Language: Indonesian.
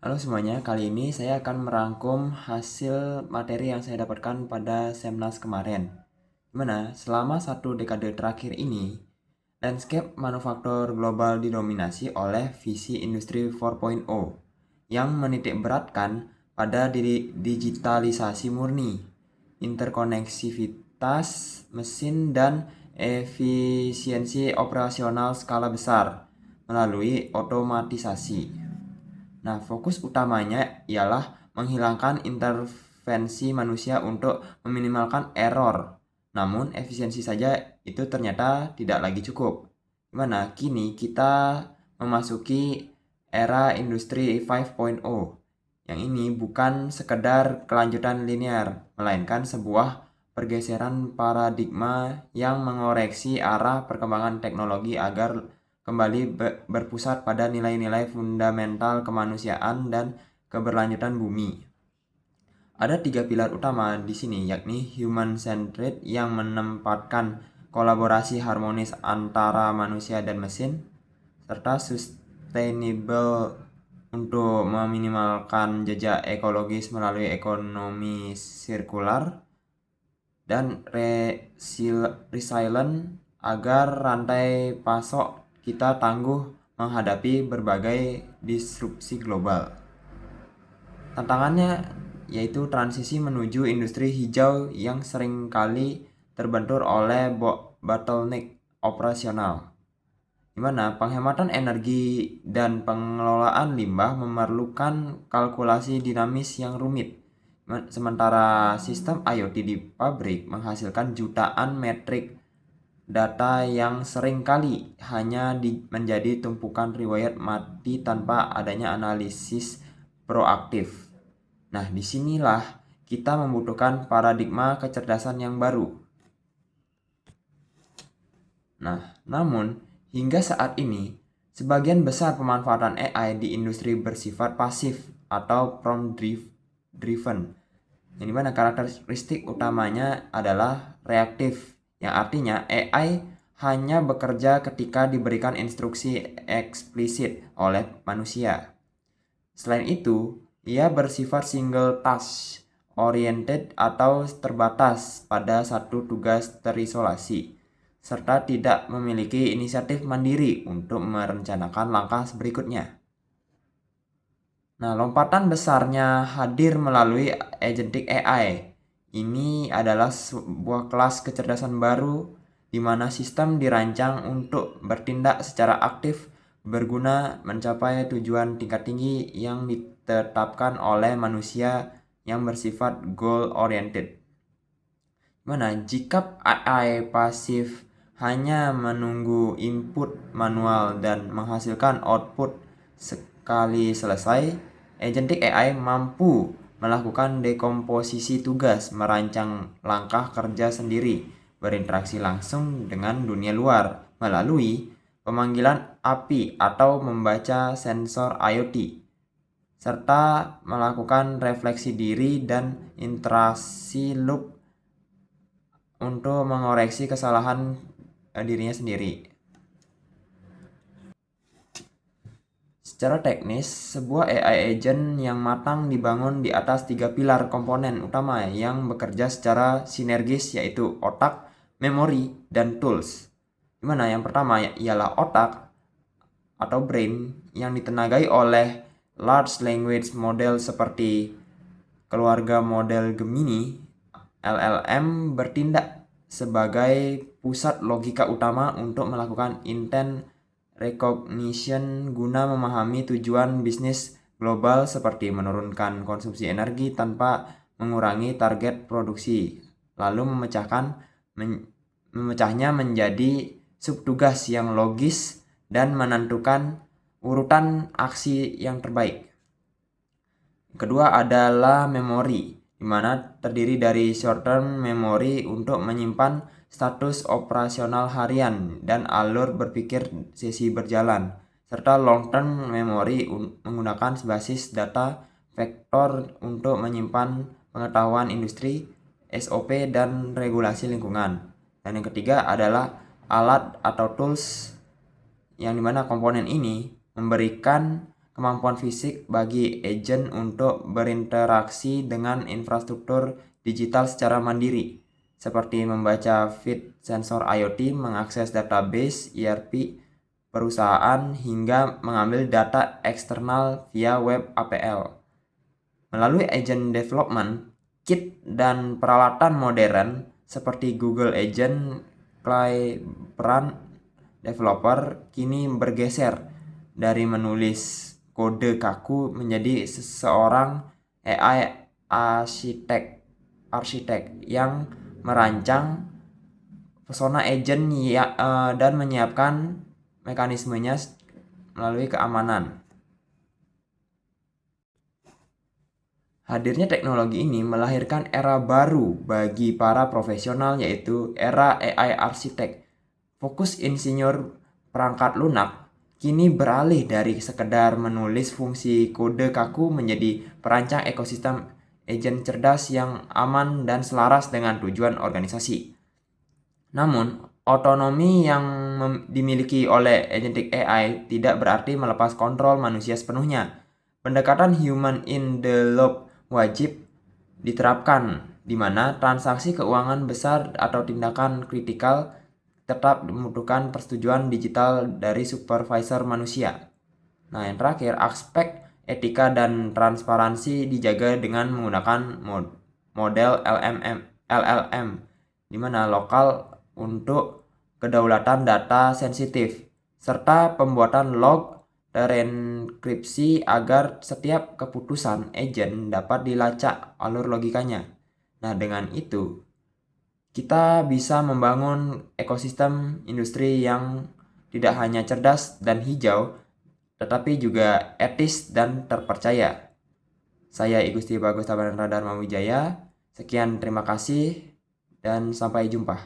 Halo semuanya, kali ini saya akan merangkum hasil materi yang saya dapatkan pada Semnas kemarin. Gimana? Selama 1 dekade terakhir ini, landscape manufaktur global didominasi oleh visi industri 4.0 yang menitik beratkan pada digitalisasi murni, interkoneksivitas mesin dan efisiensi operasional skala besar melalui otomatisasi. Nah, fokus utamanya ialah menghilangkan intervensi manusia untuk meminimalkan error. Namun, efisiensi saja itu ternyata tidak lagi cukup. Gimana? Kini kita memasuki era industri 5.0. Yang ini bukan sekedar kelanjutan linear, melainkan sebuah pergeseran paradigma yang mengoreksi arah perkembangan teknologi agar kembali berpusat pada nilai-nilai fundamental kemanusiaan dan keberlanjutan bumi. Ada 3 pilar utama di sini, yakni human-centered yang menempatkan kolaborasi harmonis antara manusia dan mesin, serta sustainable untuk meminimalkan jejak ekologis melalui ekonomi sirkular, dan resilient agar rantai pasok kita tangguh menghadapi berbagai disrupsi global. Tantangannya yaitu transisi menuju industri hijau yang seringkali terbentur oleh bottleneck operasional, di mana penghematan energi dan pengelolaan limbah memerlukan kalkulasi dinamis yang rumit. Sementara sistem IoT di pabrik menghasilkan jutaan metrik data yang seringkali hanya menjadi tumpukan riwayat mati tanpa adanya analisis proaktif. Nah, disinilah kita membutuhkan paradigma kecerdasan yang baru. Nah, namun hingga saat ini, sebagian besar pemanfaatan AI di industri bersifat pasif atau prompt driven. Yang dimana karakteristik utamanya adalah reaktif, yang artinya AI hanya bekerja ketika diberikan instruksi eksplisit oleh manusia. Selain itu, ia bersifat single task oriented atau terbatas pada satu tugas terisolasi, serta tidak memiliki inisiatif mandiri untuk merencanakan langkah berikutnya. Nah, lompatan besarnya hadir melalui agentic AI. Ini adalah sebuah kelas kecerdasan baru di mana sistem dirancang untuk bertindak secara aktif, berguna mencapai tujuan tingkat tinggi yang ditetapkan oleh manusia yang bersifat goal oriented. Mana jika AI pasif hanya menunggu input manual dan menghasilkan output sekali selesai, agentic AI mampu melakukan dekomposisi tugas, merancang langkah kerja sendiri, berinteraksi langsung dengan dunia luar melalui pemanggilan API atau membaca sensor IoT, serta melakukan refleksi diri dan interaksi loop untuk mengoreksi kesalahan dirinya sendiri. Secara teknis, sebuah AI agent yang matang dibangun di atas 3 pilar komponen utama yang bekerja secara sinergis, yaitu otak, memori, dan tools. Dimana yang pertama ialah otak atau brain yang ditenagai oleh large language model seperti keluarga model Gemini. LLM bertindak sebagai pusat logika utama untuk melakukan intent recognition guna memahami tujuan bisnis global seperti menurunkan konsumsi energi tanpa mengurangi target produksi, lalu memecahnya menjadi subtugas yang logis dan menentukan urutan aksi yang terbaik. Kedua adalah memori, di mana terdiri dari short-term memory untuk menyimpan status operasional harian dan alur berpikir sesi berjalan, serta long-term memory menggunakan basis data vektor untuk menyimpan pengetahuan industri, SOP, dan regulasi lingkungan. Dan yang ketiga adalah alat atau tools, yang dimana komponen ini memberikan kemampuan fisik bagi agent untuk berinteraksi dengan infrastruktur digital secara mandiri, seperti membaca feed sensor IoT, mengakses database ERP perusahaan, hingga mengambil data eksternal via web APL. Melalui agent development kit dan peralatan modern seperti Google Agent, peran developer kini bergeser dari menulis kode kaku menjadi seseorang AI arsitek yang merancang persona agent dan menyiapkan mekanismenya melalui keamanan. Hadirnya teknologi ini melahirkan era baru bagi para profesional, yaitu era AI arsitek. Fokus insinyur perangkat lunak kini beralih dari sekedar menulis fungsi kode kaku menjadi perancang ekosistem agent cerdas yang aman dan selaras dengan tujuan organisasi. Namun, otonomi yang dimiliki oleh agentic AI tidak berarti melepas kontrol manusia sepenuhnya. Pendekatan human in the loop wajib diterapkan, di mana transaksi keuangan besar atau tindakan kritikal tetap membutuhkan persetujuan digital dari supervisor manusia. Nah, yang terakhir, aspek etika dan transparansi dijaga dengan menggunakan model LLM, di mana lokal untuk kedaulatan data sensitif, serta pembuatan log terenkripsi agar setiap keputusan agent dapat dilacak alur logikanya. Nah, dengan itu kita bisa membangun ekosistem industri yang tidak hanya cerdas dan hijau, tetapi juga etis dan terpercaya. Saya Igusti Bagus Tabanan Radharma Wijaya. Sekian, terima kasih, dan sampai jumpa.